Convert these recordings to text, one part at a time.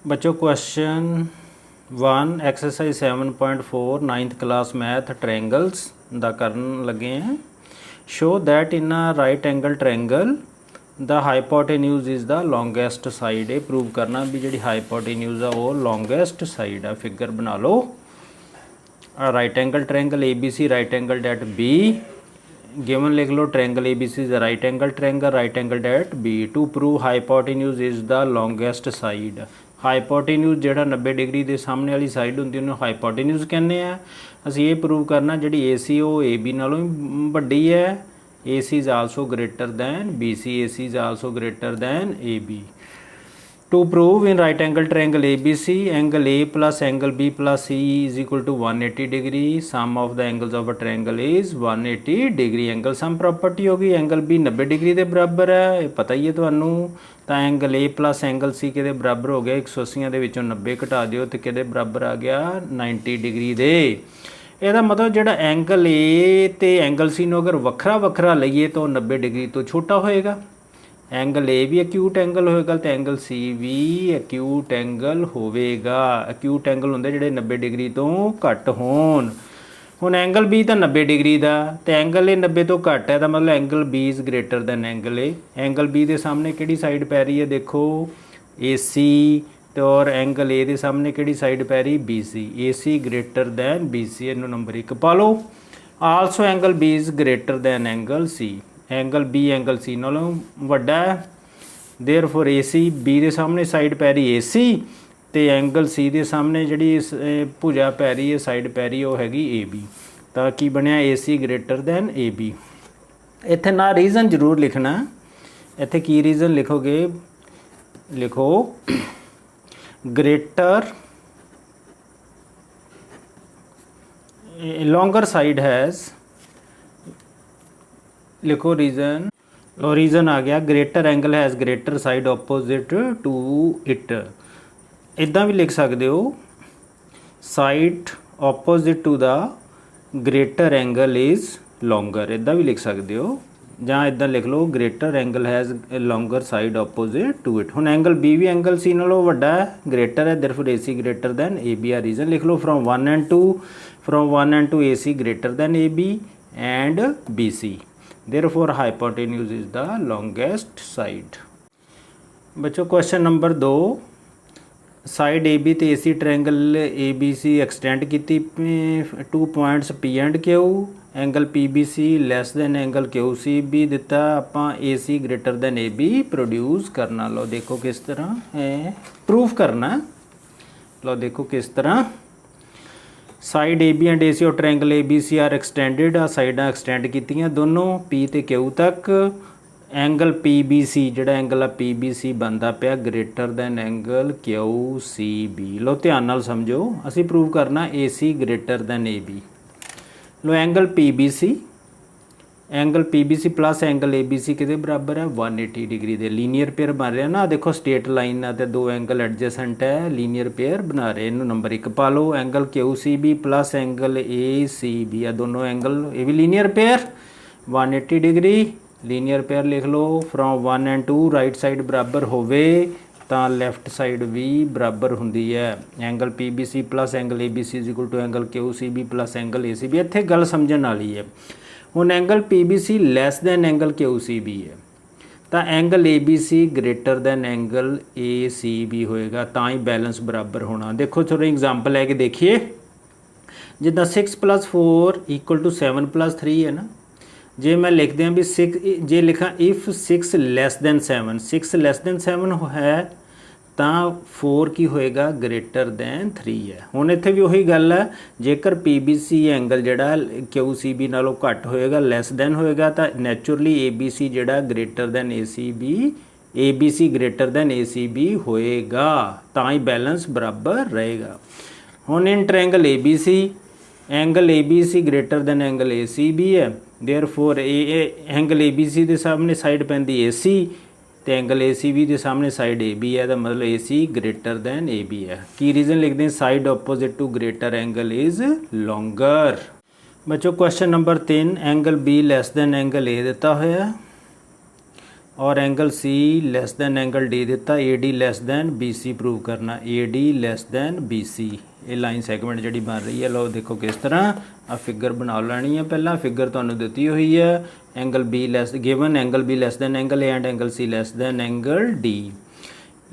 बच्चों question 1 exercise 7.4 9th class math triangles दा करन लगे हैं। Show that in a right angle triangle the hypotenuse is the longest side. ये prove करना भी जी हाइपोटेन्यूज आ वो लॉन्गेस्ट साइड आ। फिगर बना लो। Right angle triangle A B C right angle at B given लिख लो। Triangle A B C is right angle triangle right angle at B. To prove hypotenuse is the longest side. Hypotenuse जो 90 degree के सामने वाली side होंगी उन्होंने hypotenuse कहने हैं। असी ये प्रूव करना जी ए सी वो ए बी नालों वड्डी है। A C is also greater than B C. A C is also greater than A B. To prove in right angle triangle A B C angle A plus angle B plus C is equal to 180 degree. Sum of the angles of a triangle is 180 degree. Angle sum property होगी। Angle B 90 degree के बराबर है, ये पता ही है तुहानू। तो angle A plus angle C के बराबर हो गया 180 के विचों 90 घटा दिओ तो कि बराबर आ गया 90 डिग्री दे। ਇਹਦਾ मतलब ਜਿਹੜਾ एंगल ए तो एंगल सी ਨੂੰ अगर ਵੱਖਰਾ ਵੱਖਰਾ ਲਈਏ तो 90 डिग्री तो छोटा होएगा। एंगल ए भी एक्यूट एंगल होएगा तो एंगल सी भी एक्यूट एंगल होवेगा। एक्यूट एंगल होंगे ਜਿਹੜੇ 90 डिग्री तो घट होण। ਹੁਣ एंगल बी तो 90 डिग्री का तो एंगल ए 90 तो घट है तो मतलब angle B is greater than angle A. Angle B के सामने किहड़ी साइड पै रही है देखो ए सी तो और एंगल ए के सामने किहड़ी साइड पै रही B C. A C greater than B C इनू नंबर 1 पा लो। Also angle B is greater than angle C. Angle B angle C नालों वड्डा है। देयरफॉर ए सी बी के सामने साइड पै रही ए सी तो एंगल सी के सामने जी भुजा पै रही है साइड पै रही है वो हैगी ए बी। तो की बनया ए C greater than A B. इत्थे ना रीजन जरूर लिखना। इत्थे की रीजन लिखोगे लिखो ग्रेटर लॉन्गर साइड हैज़ लिखो रीजन। और रीजन आ गया greater angle has greater side opposite to it. इदा भी लिख सकते हो side opposite to the greater angle is longer. इदा भी लिख सकते हो ਜਾਂ इदा लिख लो greater angle has longer side opposite to it. हुण एंगल बी भी एंगल सी नालों वड्डा है ग्रेटर है therefore A C greater than A B. Uh reason लिख लो from 1 and 2 A C greater than A B and B C. Therefore hypotenuse is the longest side. बच्चों question number 2 side A B तो A C triangle A B C extend की 2 points P and Q. Angle P B C less than angle Q C भी दिता। आपां A C greater than A B produce करना। लो देखो किस तरह है प्रूफ करना। लो देखो किस तरह side A B and A C और triangle A B C are extended. आ साइडां एक्सटेंड कीतियां दोनों पी तो क्यू तक। एंगल पी बी सी जोड़ा एंगल आ पी बी सी बनता पाया greater than angle Q C B. लो ध्यान नाल समझो असी प्रूव करना A C greater than A B. लो angle P B C plus angle A B C कि बराबर है 180 डिग्री के। लीनियर पेयर बन रहा ना देखो स्ट्रेट लाइन है तो 2 एंगल एडजेसेंट है लीनियर पेयर बना रहे। इनू नंबर 1 पा लो। Angle Q C B plus angle A C B आ दोनों एंगल ये भी linear pair 180 degree. Linear pair लिख लो फ्रॉम 1 and 2 राइट साइड बराबर होवे तो लैफ्ट साइड भी बराबर होंदी है। Angle P B C plus angle A B C is equal to angle Q C B plus angle A C B. इत्थे गल समझण वाली है। हुण angle P B C less than angle Q C B है तो angle A B C greater than angle A C B होएगा तो ही बैलेंस बराबर होना। देखो थोड़ी एग्जाम्पल लैके देखिए जिदा 6 + 4 = 7 + 3 है ना। जे मैं लिख दिया भी 6 जे लिखा if 6 less than 7 6 less than 7 है तो 4 की होएगा ग्रेटर दैन 3 है। हुण इत्थे भी वही गल है जेकर पी बी सी एंगल जिहड़ा क्यू सी बी नालों घट होएगा लैस दैन होएगा तो नैचुरली ए बी सी जिहड़ा greater than A C greater than A C B होएगा तो ही बैलेंस बराबर रहेगा। हुण in triangle A B C angle A B C greater than angle A C B है। Therefore angle A B C के सामने साइड पैंदी ए सी तो एंगल ए सी बी के सामने साइड ए बी है तो मतलब A C greater than A B है। की रीजन लिखते हैं side opposite to greater angle is longer. बच्चों question number 3 angle B less than angle A दिता होया और angle C less than angle D दिता, A D less than B C prove करना, A D less than B C. ये line segment जी बन रही है, लो देखो किस तरह आ फिगर बना लैनी है। पहला फिगर तुहानूं दित्ती हुई है, angle B less given angle B less than angle A and angle C less than angle D.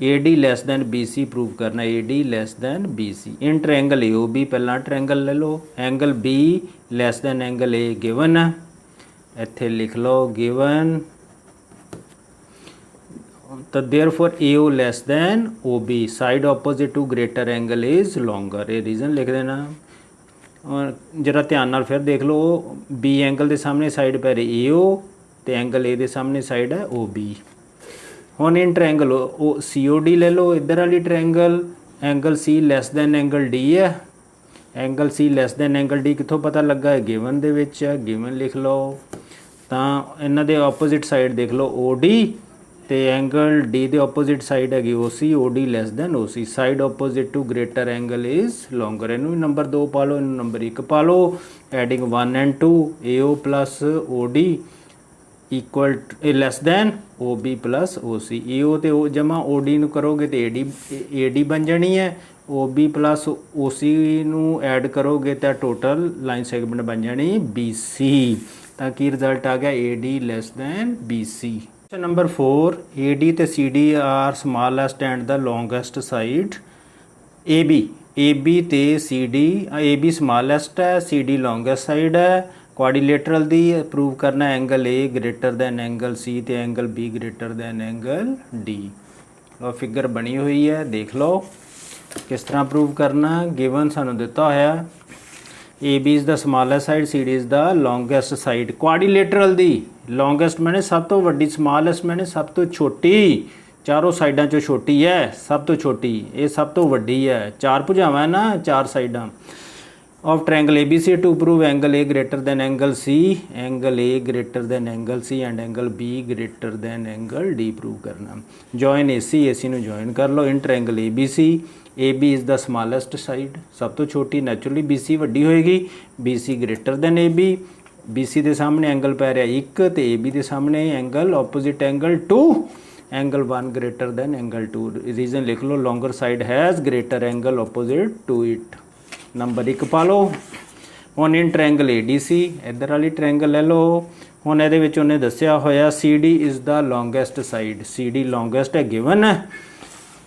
A D less than B C prove करना, A D less than B C. In triangle A O B पहला triangle ले लो, angle B less than angle A given है, इत्थे लिख लो given. तो therefore A O less than O B, side opposite to greater angle is longer, ये reason लिख देना। और जरा ध्यान नाल फिर देख लो, बी एंगल के सामने साइड पै रही ए ओ, तो एंगल ए के सामने साइड है ओ बी। हुण in triangle O C O D ले लो, इधर वाली triangle angle C less than angle D है, angle C less than angle D कित्थों पता लगा है, गिवन दे विच है, गिवन लिख लो। तो इन्हां दे ऑपोजिट साइड देख लो ओ डी, तो एंगल डी दे ऑपोजिट साइड हैगी O C, O D less than O C, side opposite to greater angle is longer. इनू भी नंबर 2 पा लो, इनू नंबर 1 पा लो। Adding 1 and 2 A O plus O D equal less than O B plus O C. A O तो जमा O D करोगे तो ए डी बन जानी है, ओ बी प्लस ओ सी ऐड करोगे तो टोटल लाइन सैगमेंट बन जानी बी सी। तो की रिजल्ट आ गया A D less than B C. Number 4, A D तो C D are smallest and the longest side. A B तो C D, A B smallest है, सी डी लॉन्गेस्ट साइड है। Quadrilateral दी prove करना, angle A greater than angle C तो angle B greater than angle D. लो figure बनी हुई है, देख लो किस तरह प्रूव करना। गिवन सानू दिता होया A B is the smallest side, C D is the longest side. Quadrilateral दी लॉन्गेस्ट मैंने सब तो वड्डी, स्मॉलेस्ट मैंने सब तो छोटी, चारों साइडों चो छोटी है, सब तो छोटी, ये सब तो वड्डी है। 4 भुजावां है ना, 4 साइडां of triangle A B C to prove angle A greater than angle C, angle A greater than angle C and angle B greater than angle D prove करना। जॉइन ए सी नू जॉइन कर लो in triangle A B C. A B is the smallest side, सब तो छोटी, naturally B C वड्डी होएगी, B C greater than A B. B C के सामने एंगल पै रहा 1 तो ए बी के सामने angle opposite angle 2, angle 1 greater than angle 2। Reason लिख लो, longer side has greater angle opposite to it. Number 1 पा लो। हुण in triangle A D C, इधर वाली ट्रायंगल ले लो। हुण इहदे विच उन्हें दस्सिया होया C D is the longest side, C D longest है गिवन है,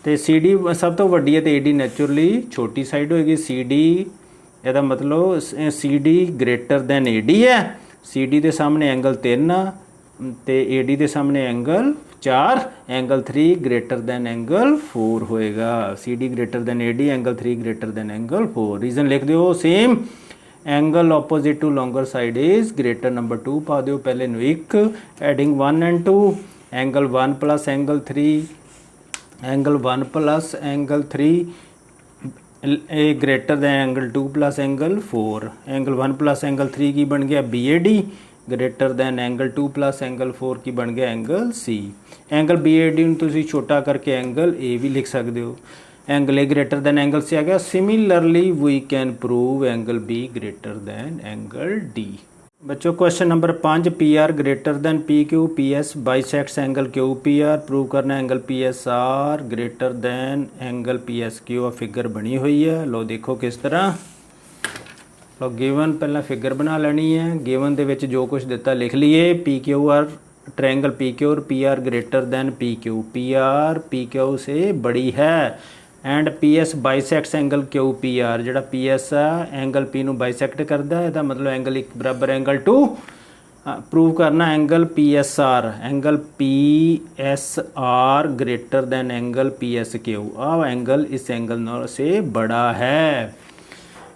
तो सी डी सब तो वड्डी है तो ए डी नैचुरली छोटी साइड होएगी। सी डी ਇਹਦਾ मतलब C D greater than A D है, सी डी के सामने एंगल 3 तो ए डी के सामने angle 4, angle 3 greater than angle 4 होएगा। C D greater than A D, angle 3 greater than angle 4। Reason लिख दो same, angle opposite to longer side is greater. Number 2 पा दो पहले नू 1। Adding 1 and 2, angle 1 plus angle 3, angle 1 plus angle 3 ए greater than angle 2 plus angle 4। Angle 1 plus angle 3 की बन गया B A D, greater than angle 2 plus angle 4 की बन गया angle C. Angle B A D तुम छोटा करके एंगल ए भी लिख सकते हो, angle A greater than angle C आ गया। Similarly we can prove angle B greater than angle D. बच्चों question number 5, P R greater than P Q, P S bisects angle Q P R, prove करना angle P S R greater than angle P S Q. Figure बनी हुई है, लो देखो किस तरह। लो given पहला figure बना लेनी है, गिवन दे विच जो कुछ दिता लिख लीए। P Q R triangle P Q और P R greater than P Q, P R P Q से बड़ी है and P S bisects angle Q P R. जोड़ा पी एस है एंगल पी नू बाइसैक्ट करता है, मतलब एंगल 1 बराबर एंगल 2। प्रूव करना angle P S R greater than angle P S Q. Angle इस एंगल से बड़ा है।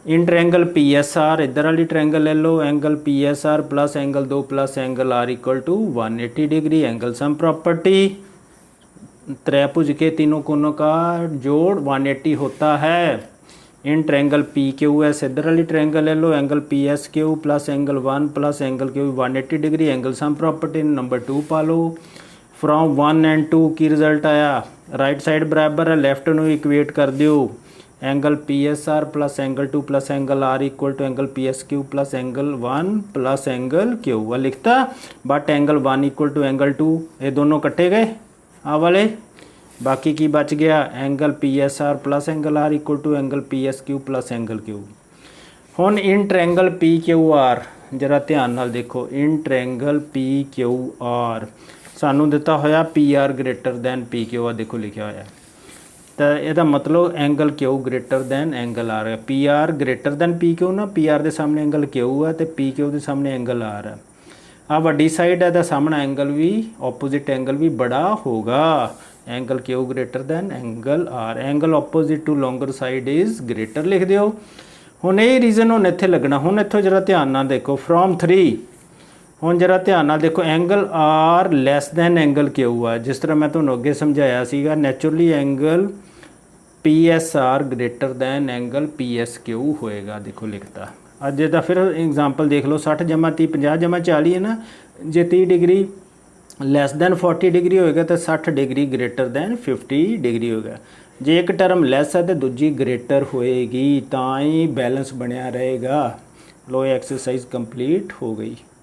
In triangle P S are, इधर वाली ट्रायंगल ले लो, angle P S R plus angle 2 plus angle R equal to 180 degree. Angle sum property, त्रिभुज के तीनों कोनों का जोड़ 180 होता है। In triangle P Q S, इधर वाली ट्रायंगल ले लो, angle P S Q plus angle 1 plus angle Q 180 degree. Angle sum property number 2 पा लो। फ्रॉम 1 and 2 की रिजल्ट आया, राइट साइड बराबर है, लैफ्ट नू इक्वेट कर दियो। Angle P S R plus angle 2 plus angle R equal to angle P S Q plus angle 1 plus angle Q वह लिखता। But angle 1 equal to angle 2 ये दोनों कटे गए आ वाले, बाकी की बच गया angle P S R plus angle R equal to angle P S Q plus angle Q. हुण in triangle P Q R जरा ध्यान नाल देखो, in triangle P Q R सानू दिता होया P R greater than P Q R, देखो लिखा होया, तो यदा मतलब angle Q greater than angle R है। P R greater than P Q ना, पी आर के सामने एंगल क्यू है तो पी क्यू के सामने एंगल आर है। आ वड्डी साइड है तो सामने एंगल भी ऑपोजिट एंगल भी बड़ा होगा, angle Q greater than angle R, angle opposite to longer side is greater लिख दिओ। हुण ये रीजन हुण इत्थे लगना। हुण इत्थों जरा ध्यान नाल देखो फ्रॉम 3, हुण जरा ध्यान नाल देखो angle R less than angle Q है, जिस तरह मैं तुहानूं अगे समझाया सीगा, naturally angle P S R greater than angle P S Q होएगा, देखो लिखता। अज का फिर एग्जाम्पल देख लो, 60 जमा 30 50 जमा 40 है ना, जे 30 डिग्री लैस दैन 40 डिग्री होएगा तो 60 डिग्री ग्रेटर दैन 50 डिग्री होगा। जे एक टर्म लैस है तो दूजी ग्रेटर होएगी, तो ही बैलेंस बनया रहेगा। लो एक्सरसाइज कंप्लीट हो गई।